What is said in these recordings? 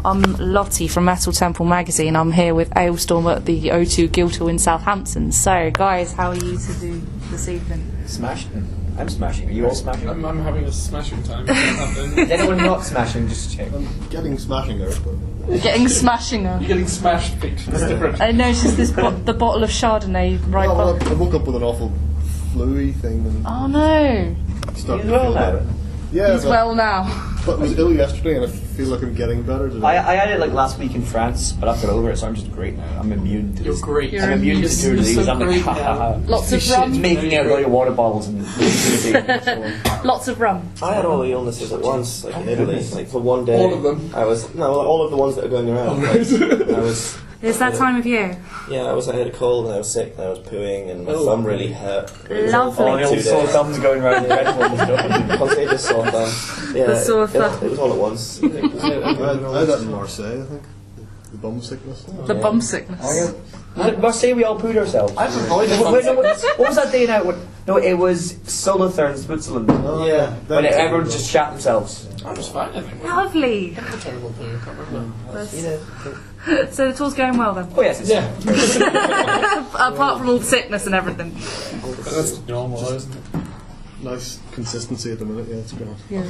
I'm Lottie from Metal Temple magazine. I'm here with Alestorm at the O2 Guildhall in Southampton. So, guys, how are you to do this evening? Smashing. I'm smashing. Are you all smashing? I'm having a smashing time. Is anyone not smashing? Just check. I'm getting smashing there. Getting smashing her. You're getting smashed, picture. It's different. I noticed this the bottle of Chardonnay right well, I woke up with an awful flu-y thing. And oh no! He's well now. Yeah, he's well now. But I was ill yesterday and I feel like I'm getting better today. I had it like last week in France, but I've got over it, so I'm just great now. I'm immune to You're this. great. I'm immune to tour disease. I'm like, ha ha ha. Lots of rum. Making out all your water bottles and lots of rum. I had all the illnesses at once, like in Italy. Like for one day. All of them? All of the ones that are going around. It's that time of year. Yeah, I had a cold and I was sick and I was pooing and my thumb really hurt. Lovely. All the old sore thumbs going around the dreadful and stuff. Contagious sore thumb. Yeah, the sore thumb. It was all at once. I had that in Marseille, I think. The bum sickness. The bum sickness. Marseille, we all pooed ourselves. I've avoided what was that day now? No, it was Solothurn, Switzerland. Oh, yeah. When everyone just shat themselves. I was fine, I think. Lovely. A terrible thing, I can't remember. So the tour's going well then? Oh yes, Yeah. Apart from all the sickness and everything. That's normal, though, isn't it? Nice consistency at the minute, yeah, it's grand. Yeah.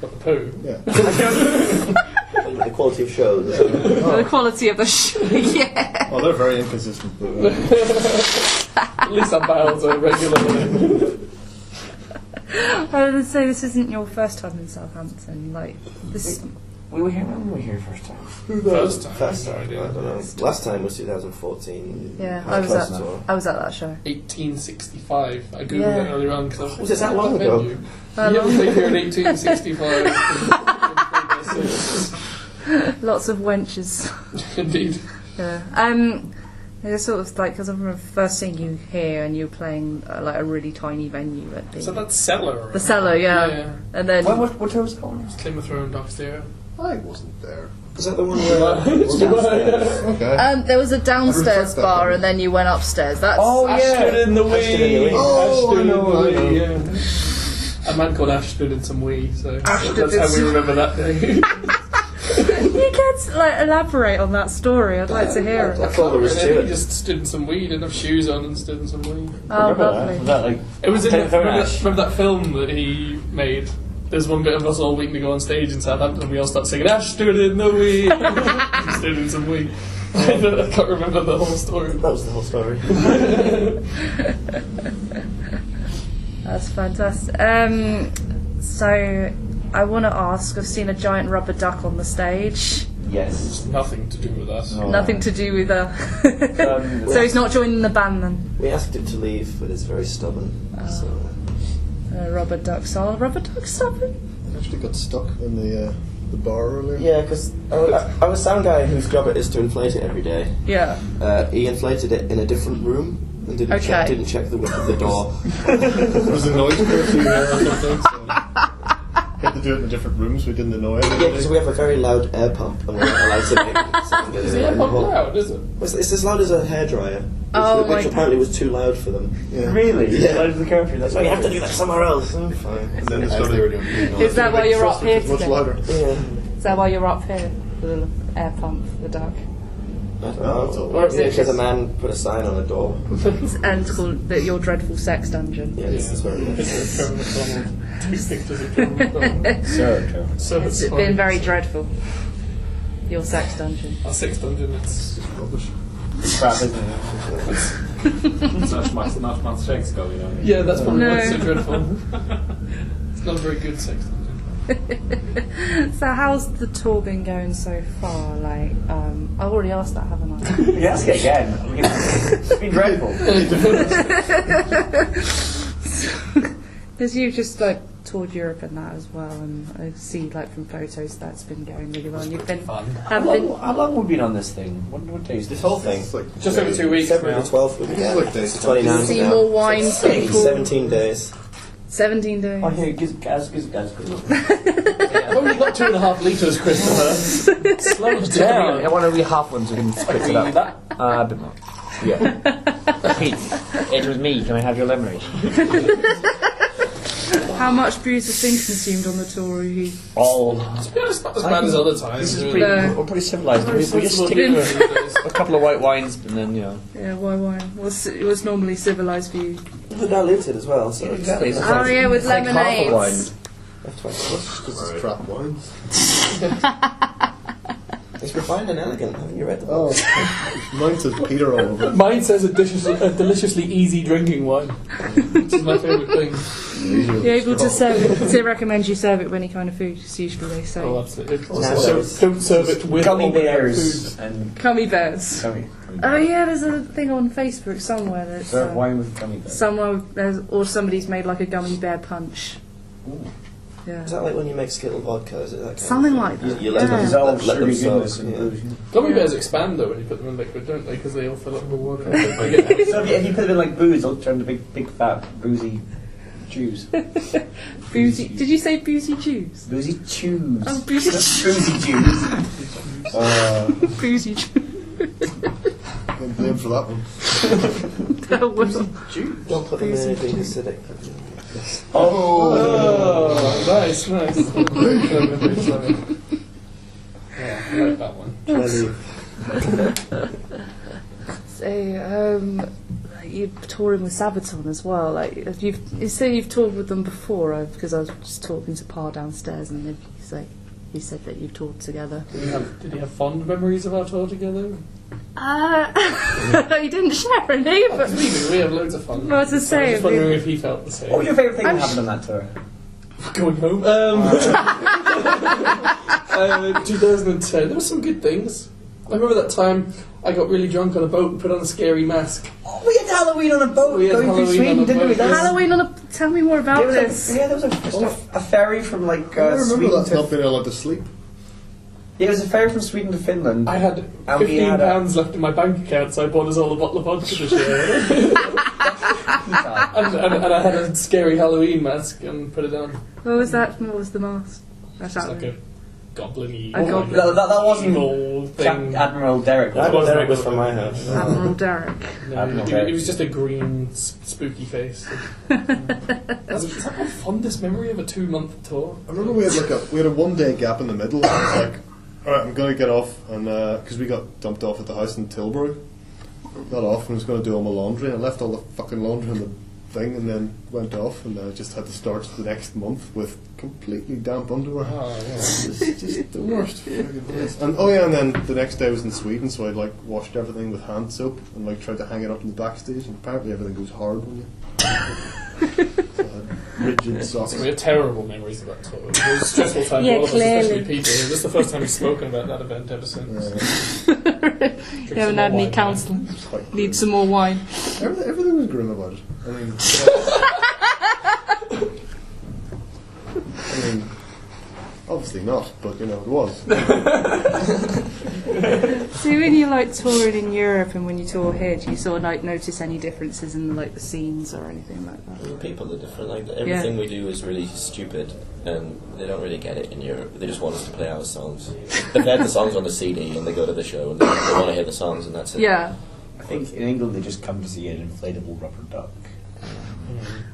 But the poo. Yeah. The quality of shows. The quality of the show, yeah. Oh, they're very inconsistent. At least our bowels are regular. I would say this isn't your first time in Southampton. Like this. We were here. When were we here first time? First time. First time, I don't know. Last time was 2014. Yeah, High I was at that show. 1865. I googled it Yeah. earlier on because Was it that long ago? You played here in 1865. Lots of wenches. Indeed. Yeah. It's sort of like because I remember first seeing you here and you were playing like a really tiny venue at the. So that's Cellar. The Cellar, yeah. Yeah. And then. What tour was it called? Claim of Throne, Dockstair. I wasn't there. Is that the one where... Okay. There was a downstairs bar and then you went upstairs. That's Ashton in the Wee. Oh, Ashton in the I Wee. Yeah. A man called Ashton in some Wee. So Ashton that's how we remember that day. You can't elaborate on that story. I'd like to hear it. That's all there is to He it. just stood in some weed, didn't have shoes on and stood in some weed. Oh, lovely. Was that like? It was in Ash? remember that film that he made? There's one bit of us all waiting to go on stage in Southampton and we all start singing Ashton in the weed. He stood in some weed. I can't remember the whole story. That was the whole story. That's fantastic. So I want to ask, I've seen a giant rubber duck on the stage. Yes. It's nothing to do with us. No. Nothing to do with so he's not joining the band then? We asked it to leave, but it's very stubborn. So. Rubber duck. So rubber duck stubborn? I actually got stuck in the bar earlier. Yeah, because our sound guy whose job it is to inflate it every day. Yeah. He inflated it in a different room and didn't check the width of the door. There was a noise curfew there or something, so we had to do it in a different room so we didn't annoy Yeah, anybody. because we have a very loud air pump and we're not allowed to make sound. Is it pump loud, is it? It's as loud as a hairdryer, which apparently was too loud for them. Yeah. Really? Yeah. Out of the curfew. That's So you have to do that somewhere else. Fine. And then they started Is that why you're up here much today? louder. Yeah. Is that why you're up here? The little air pump for the duck. I don't No, it's all know. right. Yeah, because a man put a sign on a door. And it's called your dreadful sex dungeon. Yeah, this is where it is. Trevor McDonald. Too thick to Trevor McDonald. So It's it's been very dreadful. Your sex dungeon. Our sixth dungeon, it's Rubbish. Crap, isn't it? It's not much sex going on. yeah, that's probably No. why it's so dreadful. It's not a very good sex dungeon. So how's the tour been going so far? Like, I've already asked that, haven't I? You can ask it again. It's been dreadful. Because you've just like toured Europe and that as well, and I see like from photos that's been going really well. And you've been Fun. How long have we been on this thing? What days? This whole thing. It's like Just over 2 weeks February now. the 12th we began. It's like days. 29 see now. more wine people. 17 days. 17 days. Oh, here, guys. I've only got 2.5 litres, Christopher. Slow it down. I want to be half ones so we can split it up. A bit more. Yeah. Pete, it was me. Can I have your lemonade? How much booze has been consumed on the tour? All. To be honest, not as bad as other times. This is really. pretty, we're pretty civilised. We just stick to a couple of white wines and then, Yeah, why wine? It was normally civilised for you. But diluted as well, so Exactly. it's Oh yeah, with like half a wine. lemonades. that's twice as much. Because it's crap wines. It's refined and elegant. Haven't you read the book? Oh, mine says Peter all over it. Mine says a deliciously easy drinking wine, which is my favourite thing. You're able to serve it. They recommend you serve it with any kind of food. It's usually they say. Oh, absolutely. Nando's. Don't serve it with Gummy all the bears food. and Gummy bears. gummy. Oh yeah, there's a thing on Facebook somewhere that's Serve wine with gummy bears. or somebody's made like a gummy bear punch. Ooh. Yeah. Is that like when you make Skittle vodka? Is it that kind Something of like thing? that. You let Yeah. them Dissolve let them sugary goodness soak. and Yeah. booze. Gummy bears expand though when you put them in liquid, don't they? Because they all fill up with water. So if you put them in like booze, they'll turn to big fat boozy Jews. Boozy. Did you say boozy Jews? Boozy chews. Oh, boozy Boozy Jews. Boozy Jews. I'm blamed for that one. Don't put them in anything acidic. Oh, nice. Yeah, I like that one. So, you're touring with Sabaton as well. Like, you say you've toured with them before? Because I was just talking to Pa downstairs, and he said that you've toured together. Did you have fond memories of our tour together? You didn't share any, but We do. We have loads of fun. I was to say, I was just wondering if he felt the same. What was your favourite thing I'm that happened on that tour? Going home. 2010. There were some good things. I remember that time I got really drunk on a boat and put on a scary mask. Oh, we had Halloween on a boat We had going through Halloween Sweden, on a didn't we? boat. That was- Halloween on a. Tell me more about this. there was a ferry from like I remember Sweden that to... not being allowed to sleep. Yeah, it was a ferry from Sweden to Finland. I had And we had £15 left in my bank account, so I bought us all a bottle of vodka to share. and I had a scary Halloween mask and put it on. What was that? What was the mask? That's It's like a goblin-y, A goblin. That wasn't evil thing. Admiral Derek. That Derek was from my house. Admiral Derek. No, Admiral it Derek. was just a green, spooky face. Is that my fondest memory of a 2-month tour? I remember we had a 1 day gap in the middle. And I was like, all right, I'm going to get off, and because we got dumped off at the house in Tilbury, got off and was going to do all my laundry. I left all the fucking laundry in the thing, and then went off, and I just had to start the next month with completely damp underwear. Oh, yeah. It's just the worst. And and then the next day I was in Sweden, so I like washed everything with hand soap and like tried to hang it up in the backstage, and apparently everything goes hard when you. So I had rigid socks. We had terrible memories of that tour. It was a stressful time Yeah, for all of us, clearly. especially people. This is the first time we've spoken about that event ever since. You haven't had any counselling. Need some more wine. Everything was grim about it. I mean, obviously not, but you know it was. So when you're like touring in Europe and when you tour here, do you sort of like notice any differences in like the scenes or anything like that? The people are different. Like everything we do is really stupid, and they don't really get it in Europe. They just want us to play our songs. They've heard the songs on the CD, and they go to the show, and they want to hear the songs, and that's it. Yeah. I think in England they just come to see an inflatable rubber duck.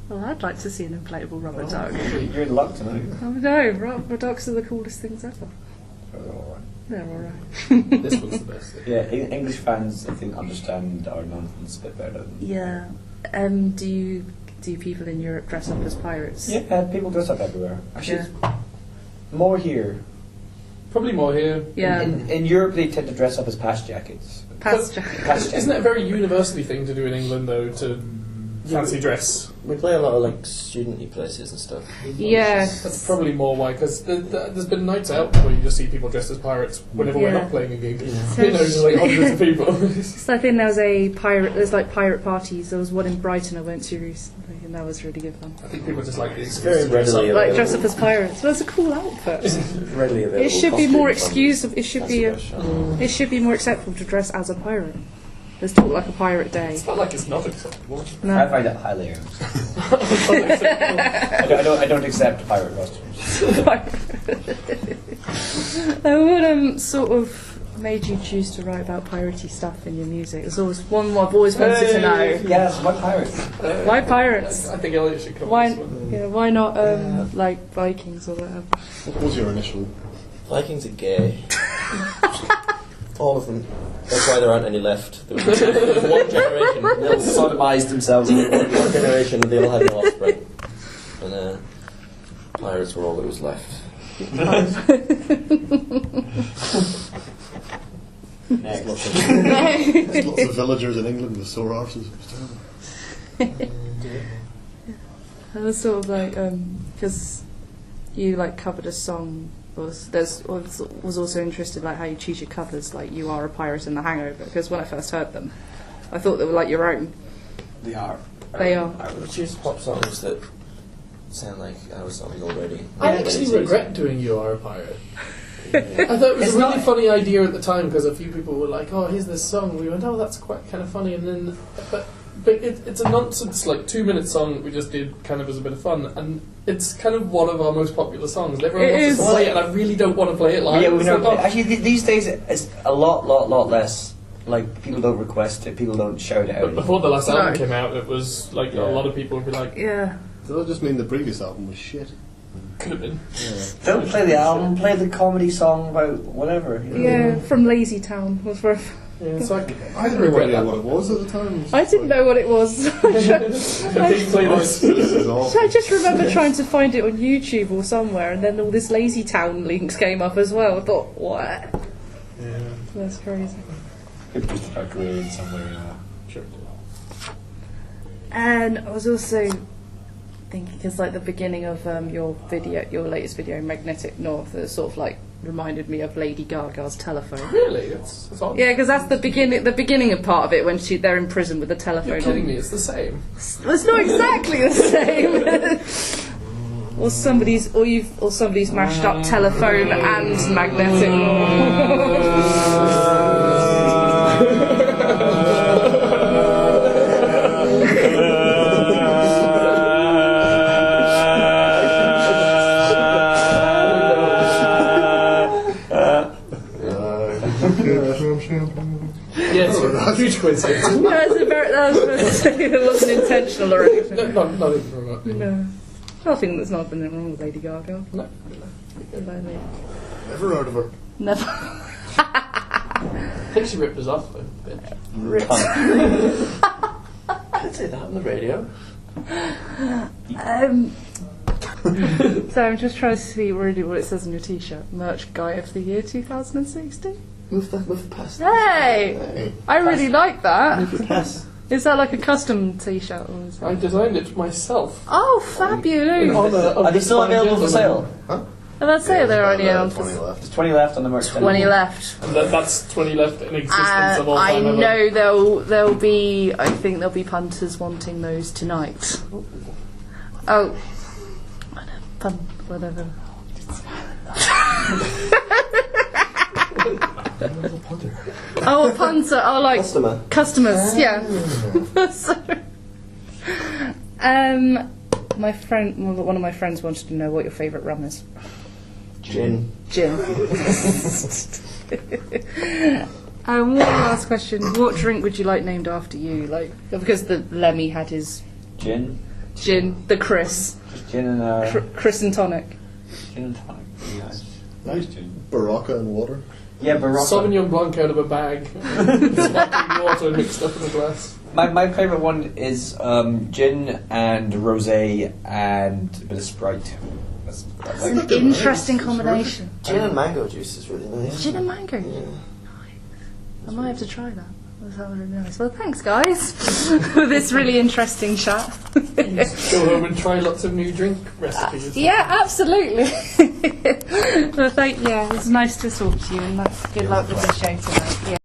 Well, I'd like to see an inflatable rubber duck. You're in luck tonight. Oh no, rubber ducks are the coolest things ever. Oh, They're alright. This one's the best. yeah, English fans I think understand our nonsense a bit better than... Yeah. Do people in Europe dress up as pirates? Yeah, people dress up everywhere. Actually, more here. Probably more here. Yeah. In Europe they tend to dress up as patch jackets. Past Isn't it a very university thing to do in England, though, to fancy dress? We play a lot of like student-y places and stuff. Yes. That's probably more why, because there's been nights out where you just see people dressed as pirates whenever we're not playing a gig. So You know, just like hundreds of people. So I think there's like pirate parties. There was one in Brighton I went to recently, and that was really good fun. I think people just like the very excuse to dress readily up. Like dress up as pirates. Well, it's a cool outfit. Readily available. It should be more costumes excusable. on It should fancy be. dress shop. It should be more acceptable to dress as a pirate. Let's talk like a pirate day. It's not like it's not acceptable. No. I find that hilarious. I don't accept pirate costumes. What sort of made you choose to write about piratey stuff in your music? It's always one I've always wanted to know. Yes, what pirates? Why pirates? I think Elliot should come. Why? This one. Yeah, why not like Vikings or whatever? What was your initial? Vikings are gay. All of them. That's why there aren't any left. There was one generation. They'll sodomise themselves. One generation, and they'll have no offspring. And pirates were all that was left. Next. There's lots of villagers in England with sore arses. I was sort of like because you like covered a song. Was also interested like how you choose your covers. Like You Are a Pirate in The Hangover. Because when I first heard them, I thought they were like your own. They are. They are. I would choose pop songs that sound like our songs already. I actually regret doing You Are a Pirate. I thought it was It's a really not- funny idea at the time because a few people were like, "Oh, here's this song." We went, "Oh, that's quite kind of funny," and then, but it's a nonsense like 2-minute song that we just did kind of as a bit of fun, and it's kind of one of our most popular songs. And everyone wants to play it, and I really don't want to play it live. Yeah, we It's know. like, oh, Actually, these days it's a lot less. Like people don't request it, people don't shout it But out. before the last album No. came out, it was like Yeah. a lot of people would be like, Yeah. Does that just mean the previous album was shit? could have been. Don't play the album, play the comedy song about whatever. You know? Yeah, from Lazy Town was where Yeah, so I had no regret idea that what it was at the time. I didn't know what it was. I think play this. This is awful. I just remember trying to find it on YouTube or somewhere, and then all this Lazy Town links came up as well. I thought, what? Yeah, That's crazy. Could just start creating somewhere. sure. And I was also thinking, because like the beginning of your latest video, Magnetic North, it sort of like reminded me of Lady Gaga's telephone. Really? It's odd. Yeah, because that's the beginning of part of it when they're in prison with the telephone. You're kidding me, it's the same. It's not exactly the same. or somebody's mashed up telephone and Magnetic Yes, huge coincidence. that wasn't intentional or anything. No, not even remote. No. Nothing that's not been wrong with Lady Gaga. No. Never heard of her. Never. I think she ripped us off though. Bitch. Can't say that on the radio. So I'm just trying to see really what it says on your t-shirt. Merch Guy of the Year 2016. Move past. Hey! I really like that. Pass. Is that like a custom t-shirt? Or is I it? designed it myself. Oh, fabulous! In honour of Are they this still fine available for gentleman. sale? And I'd say they're only on 20 for left. There's 20 left on the merch. 20 left. And that's 20 left in existence of all I time ever. know there'll be. I think there'll be punters wanting those tonight. Oh, whatever. Oh, a punter. Oh, like Customer. customers. Yeah. So, my friend, one of my friends wanted to know what your favourite rum is. Gin. Gin. One last question: what drink would you like named after you? Like, because the Lemmy had his Gin. gin, the Chris, Just gin and Chris and tonic. gin and tonic. Nice. Nice tune. Baraka and water. Yeah, Barocco. Sauvignon Blanc out of a bag. Sparkling water mixed up in a glass. My favourite one is gin and rosé and a bit of Sprite. That's An interesting combination. Gin and mango juice is really nice. Gin and mango. Yeah. I might have to try that. That sounds really nice. Well, thanks, guys, for this really interesting chat. Go home and try lots of new drink recipes. Yeah, absolutely. Well, it was nice to talk to you, and good luck with the show tonight. Yeah.